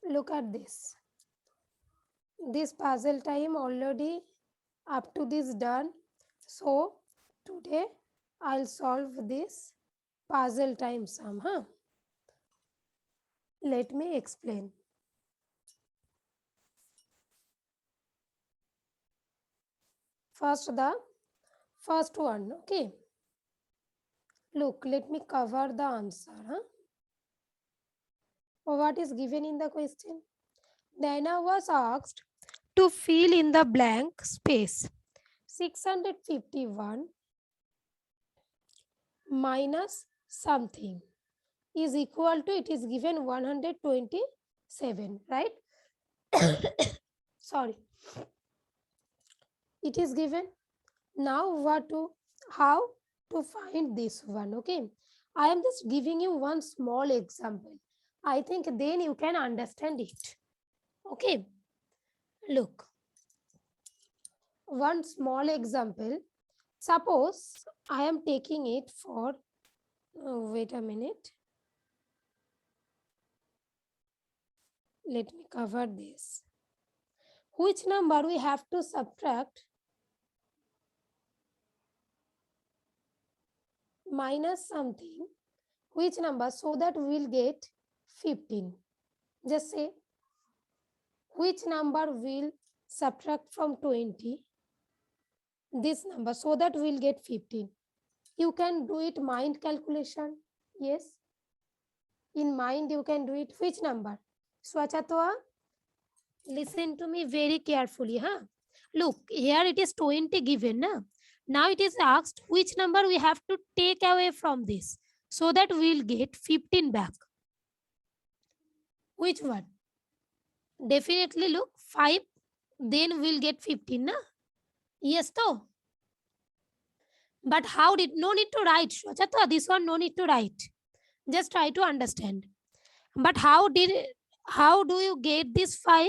Look at this. This puzzle time already up to this done. So today I'll solve this puzzle time sum. Let me explain. First the first one. Okay. Look, let me cover the answer. What is given in the question? Diana was asked to fill in the blank space. 651 minus something is equal to, it is given 127, right? Sorry. It is given. Now how to find this one? Okay. I am just giving you one small example. I think then you can understand it. Okay. Look. One small example. Suppose I am taking it for, wait a minute. Let me cover this. Which number we have to subtract minus something? Which number, so that we will get 15? Just say, which number will subtract from 20 this number so that we will get 15? You can do it mind calculation. Yes. In mind you can do it. Which number? Swachatoa, listen to me very carefully. Look, here it is 20 given. Now it is asked which number we have to take away from this so that we will get 15 back. Which one? Definitely look, 5, then we'll get 15. Na? Yes, though. But how did, no need to write. Shwachata, this one no need to write. Just try to understand. But how do you get this 5?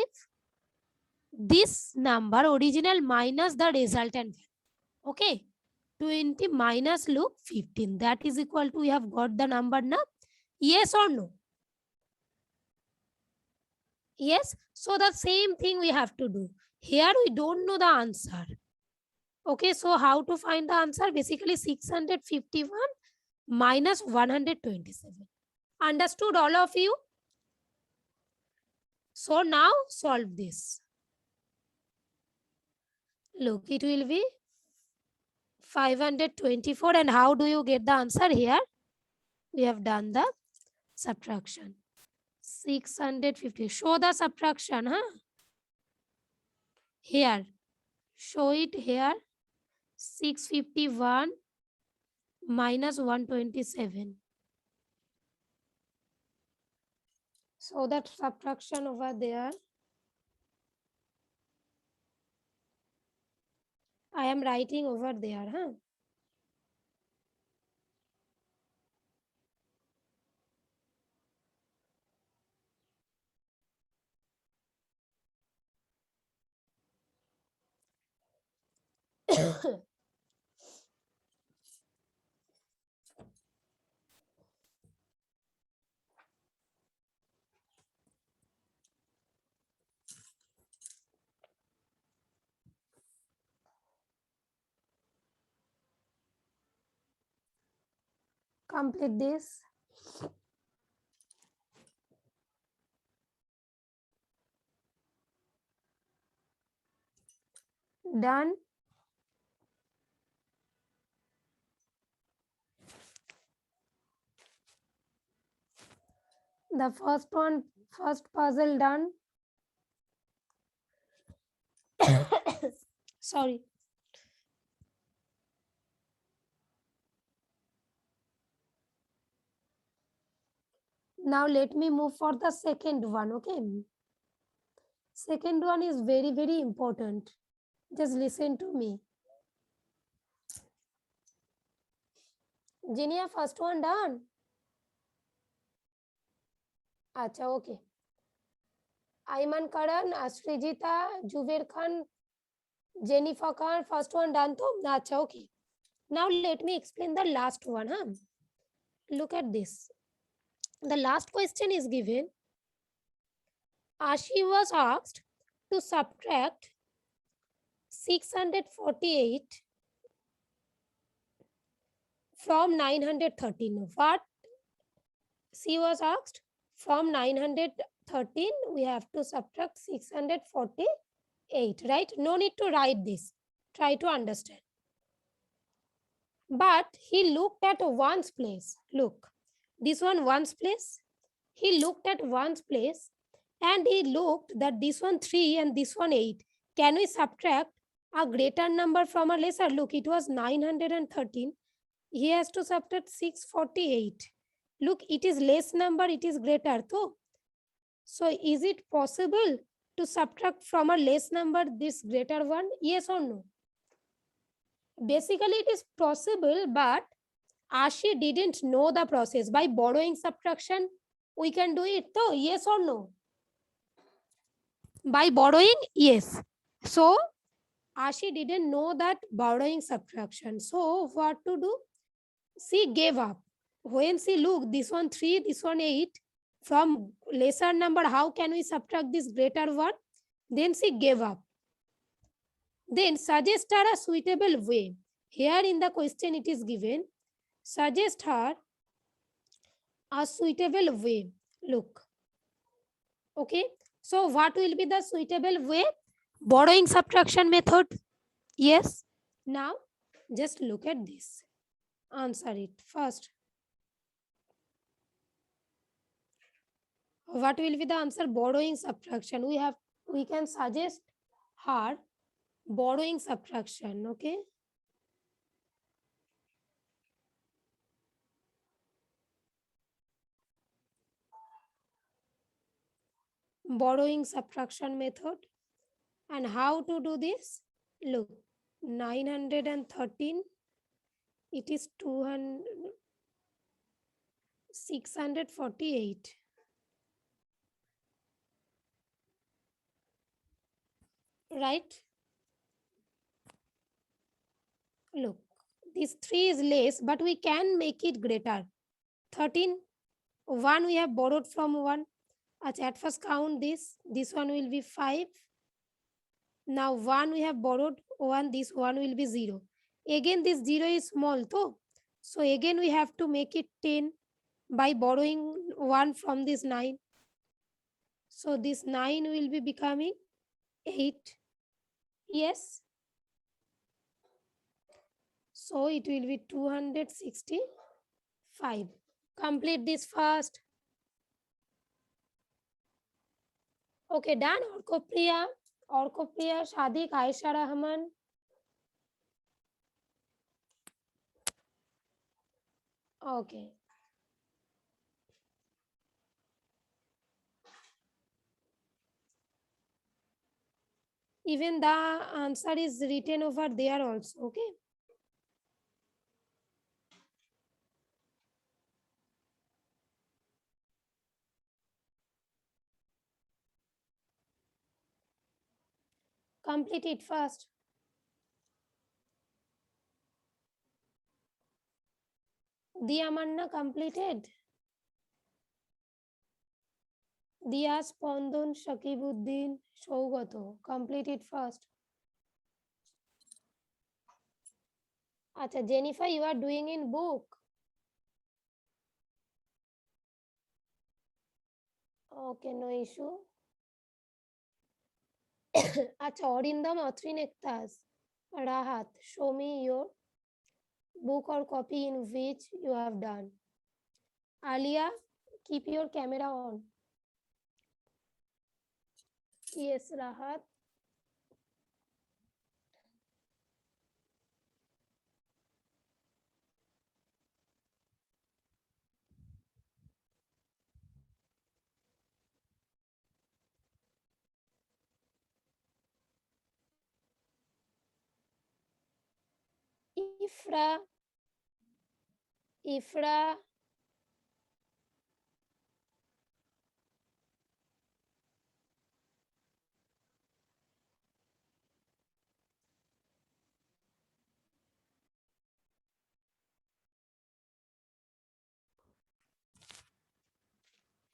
This number original minus the resultant. Okay. 20 minus look 15. That is equal to, we have got the number now. Yes or no? Yes. So the same thing we have to do. Here we don't know the answer. Okay, so how to find the answer? Basically 651 minus 127. Understood all of you? So now solve this. Look, it will be 524, and how do you get the answer here? We have done the subtraction. 650. Show the subtraction, Here. Show it here. 651 minus 127. So that subtraction over there. I am writing over there, Complete this. Done. The first puzzle done. Sorry. Now let me move for the second one, okay? Second one is very, very important. Just listen to me. Genia, first one done. Acha, okay. Ayman Karan, Srijita, Juver Khan, Jennifer Khan, first one done to. Acha, okay. Now let me explain the last one. Look at this. The last question is given Ashi was asked to subtract 648 from 913. What she was asked? From 913, we have to subtract 648, right? No need to write this. Try to understand. But he looked at one's place. Look, this one one's place. He looked at one's place and he looked that this one 3 and this one 8. Can we subtract a greater number from a lesser? Look, it was 913. He has to subtract 648. Look, it is less number, it is greater. So is it possible to subtract from a less number this greater one? Yes or no? Basically, it is possible, but Ashi didn't know the process. By borrowing subtraction, we can do it. So, yes or no? By borrowing, yes. So, Ashi didn't know that borrowing subtraction. So, what to do? She gave up. When she looked, this one 3, this one 8, from lesser number, how can we subtract this greater one? Then she gave up. Then suggest her a suitable way. Here in the question it is given, suggest her a suitable way. Look. Okay. So what will be the suitable way? Borrowing subtraction method. Yes. Now just look at this. Answer it first. What will be the answer? Borrowing subtraction. We can suggest her borrowing subtraction. Okay. Borrowing subtraction method. And how to do this? Look, 913, it is 200, 648. Right? Look, this 3 is less, but we can make it greater. 13, 1 we have borrowed from 1. At first count this. This one will be 5. Now 1 we have borrowed 1. This 1 will be 0. Again this 0 is small. So again we have to make it 10 by borrowing 1 from this 9. So this 9 will be becoming 8. Yes. So it will be 265. Complete this fast. Okay, done. Orkopriya, Shadik, Aisha Rahman. Okay. Even the answer is written over there also. Okay. Complete it first. Diamanna completed. Dia Spondon, Shakibuddin, Shougato. Complete it first. Acha, Jennifer, you are doing in book. Okay, no issue. Acha, Orindam Atrinektas. Rahat, show me your book or copy in which you have done. Alia, keep your camera on. Yes, Rahat. Ifra, Ifra,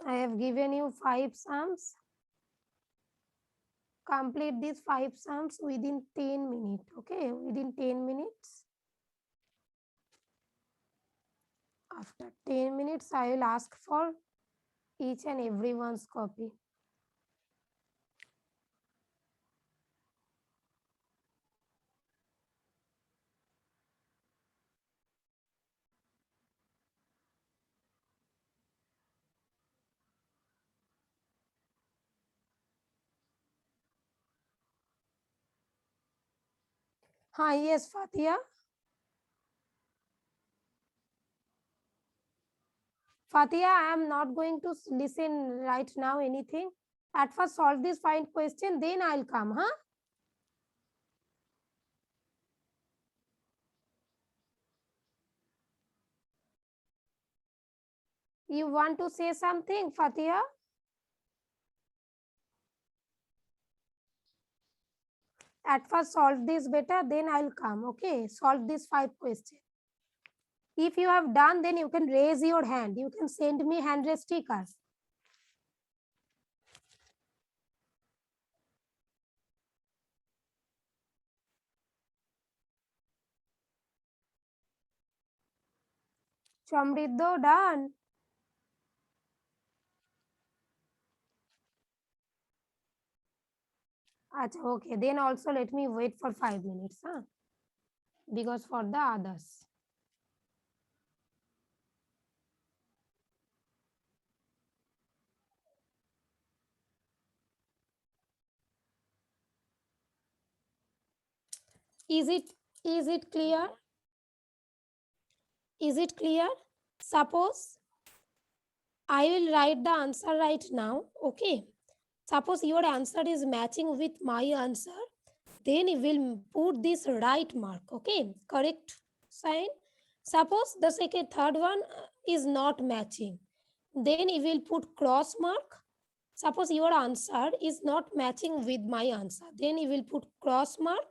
I have given you 5 sums. complete these 5 sums within 10 minutes. Okay, within 10 minutes. After 10 minutes, I will ask for each and everyone's copy. Hi, yes, Fatia. Fatia, I am not going to listen right now anything. At first solve this find question, then I'll come, huh? You want to say something, Fatia? At first solve this better, then I'll come, okay? Solve this 5 questions. If you have done, then you can raise your hand. You can send me hand raise stickers. Chamriddo, done. Achha, okay, then also let me wait for 5 minutes, huh? Because for the others. Is it clear? Is it clear? Suppose I will write the answer right now, okay? Suppose your answer is matching with my answer, then you will put this right mark, okay? Correct sign. Suppose the third one is not matching, then you will put cross mark. Suppose your answer is not matching with my answer, then you will put cross mark,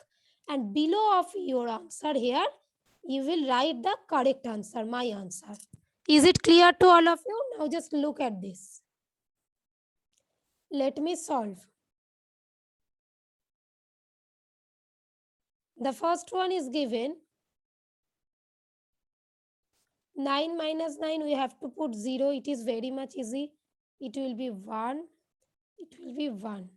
and below of your answer here, you will write the correct answer, my answer. Is it clear to all of you? Now just look at this. Let me solve. The first one is given 9 minus 9, we have to put 0. It is very much easy. It will be 1. It will be 1.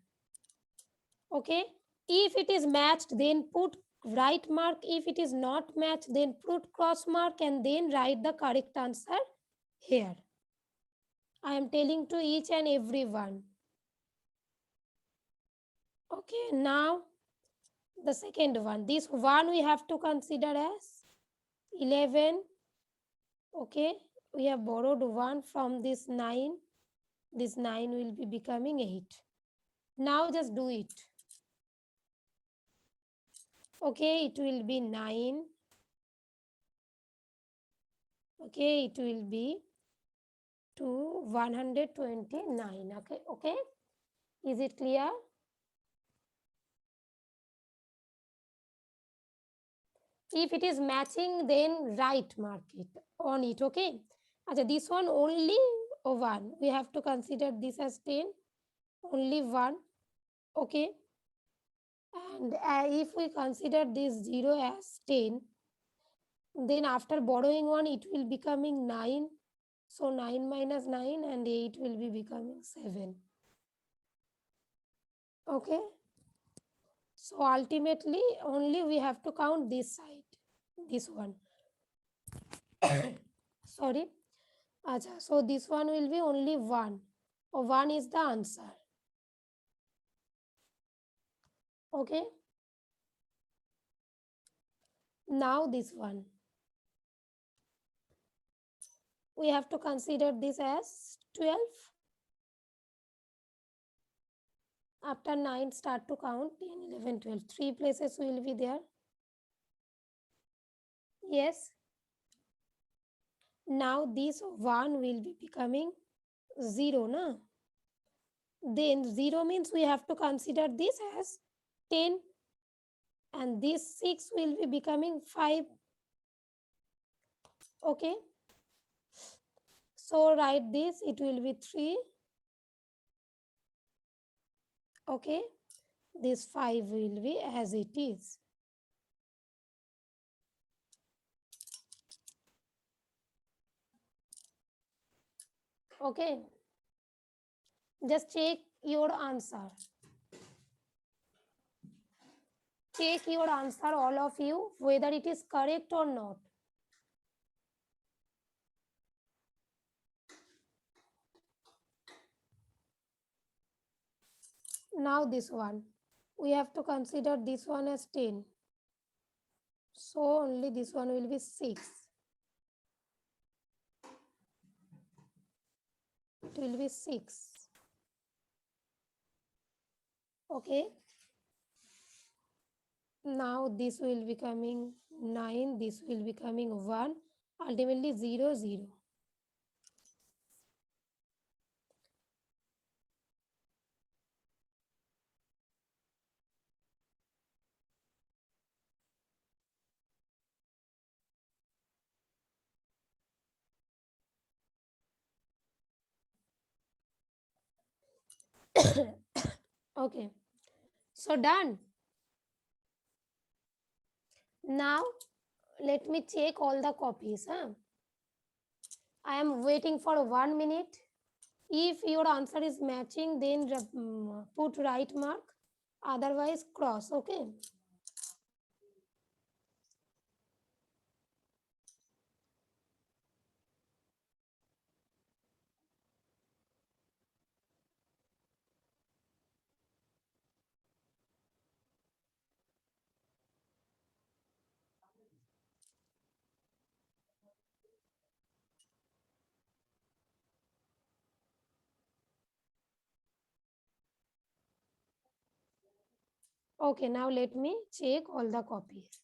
Okay. If it is matched, then put right mark. If it is not matched, then put cross mark and then write the correct answer here. I am telling to each and every one. Okay. Now the second one. This one we have to consider as 11. Okay. We have borrowed 1 from this 9. This 9 will be becoming 8. Now just do it. Okay, it will be 9. Okay, it will be to 129. Okay, okay. Is it clear? If it is matching, then right mark it on it. Okay. Achha, this one only 1. We have to consider this as 10. Only 1. Okay. And if we consider this 0 as 10, then after borrowing 1, it will becoming 9. So 9 minus 9 and 8 will be becoming 7. Okay. So ultimately only we have to count this side, this one. Sorry. Achha, so this one will be only 1. Or 1 is the answer. Okay. Now this one. We have to consider this as 12. After 9, start to count 10, 11, 12. 3 places will be there. Yes. Now this 1 will be becoming 0, na? Then 0 means we have to consider this as 10. And this 6 will be becoming 5. Okay. So write this, it will be 3. Okay. This 5 will be as it is. Okay. Just check your answer. Check your answer, all of you, whether it is correct or not. Now this one. We have to consider this one as 10. So only this one will be 6. It will be 6. Okay. Now this will be coming 9. This will be coming 1. Ultimately 0, 0. Okay. So done. Now let me check all the copies. Huh? I am waiting for 1 minute. If your answer is matching, then put right mark. Otherwise, cross. Okay. Okay, now let me check all the copies.